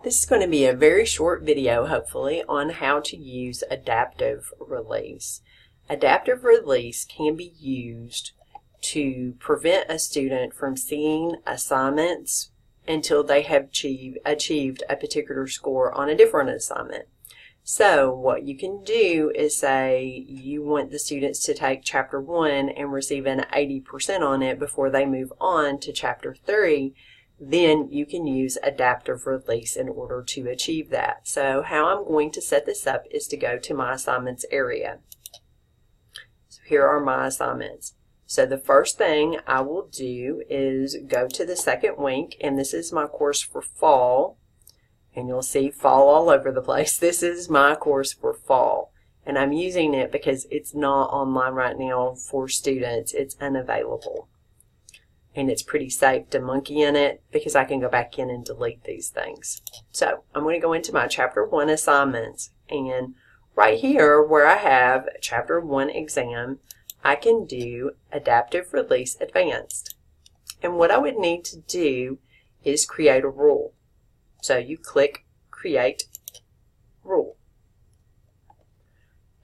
This is going to be a very short video, hopefully, on how to use adaptive release. Adaptive release can be used to prevent a student from seeing assignments until they have achieved a particular score on a different assignment. So what you can do is say you want the students to take Chapter 1 and receive an 80% on it before they move on to Chapter 3. Then you can use adaptive release in order to achieve that. So how I'm going to set this up is to go to my assignments area. So here are my assignments. So the first thing I will do is go to the second week, and this is my course for fall. And you'll see fall all over the place. This is my course for fall. And I'm using it because it's not online right now for students. It's unavailable. And it's pretty safe to monkey in it because I can go back in and delete these things. So I'm going to go into my Chapter 1 assignments, and right here where I have Chapter 1 exam, I can do Adaptive Release Advanced. And what I would need to do is create a rule. So you click Create Rule.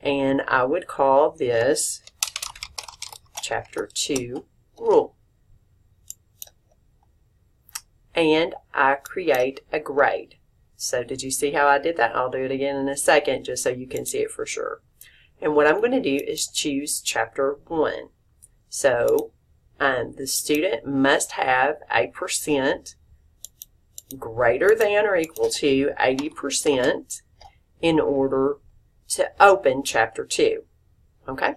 And I would call this Chapter 2 Rule. And I create a grade. So did you see how I did that? I'll do it again in a second just so you can see it for sure. And what I'm going to do is choose Chapter 1. So the student must have a percent greater than or equal to 80% in order to open Chapter 2. Okay?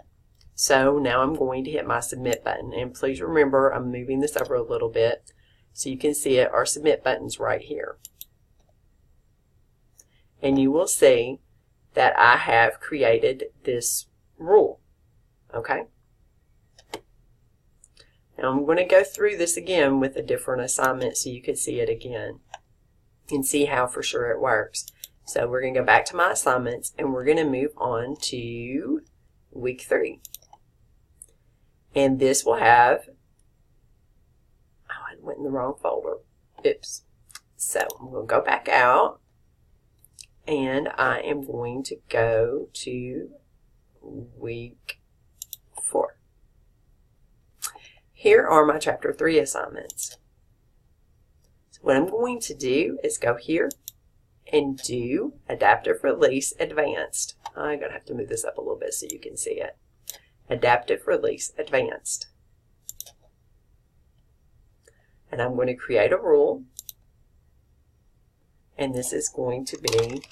So now I'm going to hit my Submit button. And please remember, I'm moving this over a little bit so you can see it. Our Submit button's right here. And you will see that I have created this rule. Okay? Now I'm going to go through this again with a different assignment so you can see it again and see how for sure it works. So we're going to go back to my assignments and we're going to move on to week 3. And this will have, I went in the wrong folder. Oops. So I'm going to go back out and I am going to go to week 4. Here are my Chapter 3 assignments. So what I'm going to do is go here and do Adaptive Release Advanced. I'm going to have to move this up a little bit so you can see it. Adaptive Release Advanced. And I'm going to create a rule. And this is going to be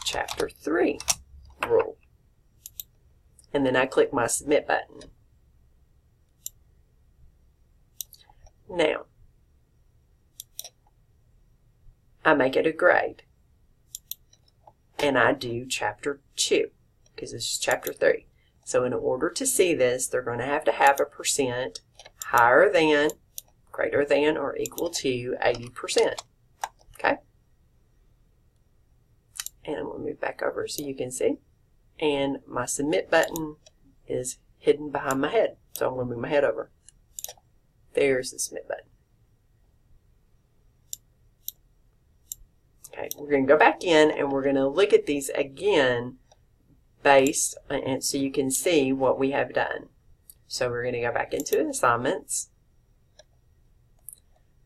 Chapter 3 rule. And then I click my Submit button. Now, I make it a grade. And I do Chapter 2 because this is Chapter 3. So in order to see this, they're going to have a percent higher than, greater than, or equal to 80%. Okay? And I'm going to move back over so you can see. And my Submit button is hidden behind my head. So I'm going to move my head over. There's the Submit button. Okay, we're going to go back in and we're going to look at these again based, and so you can see what we have done. So we're going to go back into assignments.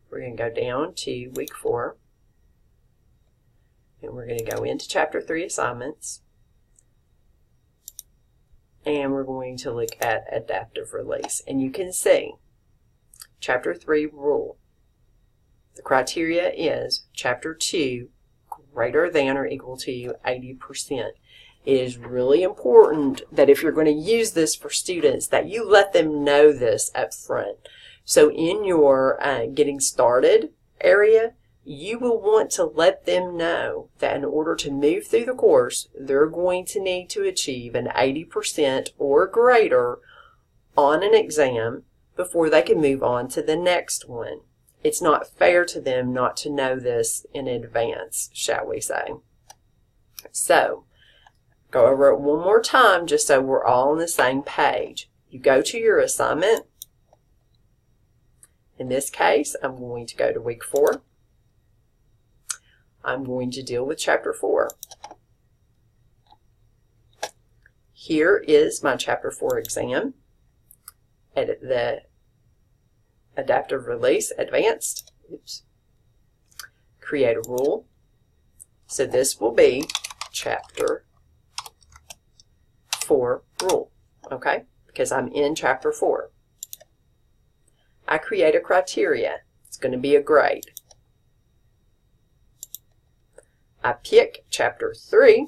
We're going to go down to week 4. And we're going to go into Chapter 3 assignments. And we're going to look at adaptive release. And you can see Chapter 3 rule. The criteria is Chapter 2 greater than or equal to 80%. It is really important that if you're going to use this for students that you let them know this up front. So in your getting started area, you will want to let them know that in order to move through the course, they're going to need to achieve an 80% or greater on an exam before they can move on to the next one. It's not fair to them not to know this in advance, shall we say. So, go over it one more time just so we're all on the same page. You go to your assignment. In this case, I'm going to go to week 4. I'm going to deal with Chapter 4. Here is my Chapter 4 exam. Edit the Adaptive Release Advanced. Oops. Create a rule. So this will be Chapter 4 rule, okay? Because I'm in Chapter 4. I create a criteria. It's going to be a grade. I pick Chapter 3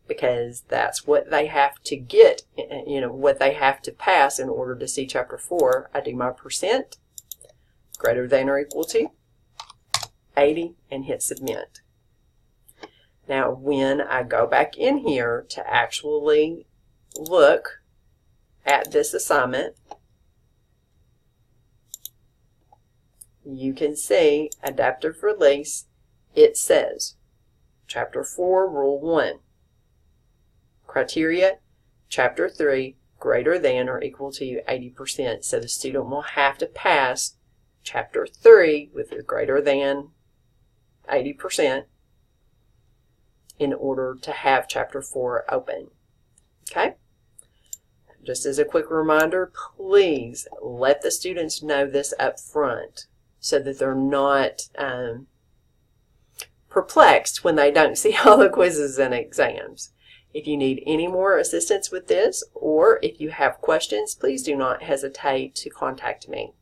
because that's what they have to get, what they have to pass in order to see Chapter 4. I do my percent, greater than or equal to 80, and hit submit. Now, when I go back in here to actually look at this assignment, you can see adaptive release. It says Chapter 4, Rule 1. Criteria, Chapter 3, greater than or equal to 80%. So the student will have to pass Chapter 3 with a greater than 80% in order to have Chapter 4 open. Okay? Just as a quick reminder, please let the students know this up front so that they're not perplexed when they don't see all the quizzes and exams. If you need any more assistance with this, or if you have questions, please do not hesitate to contact me.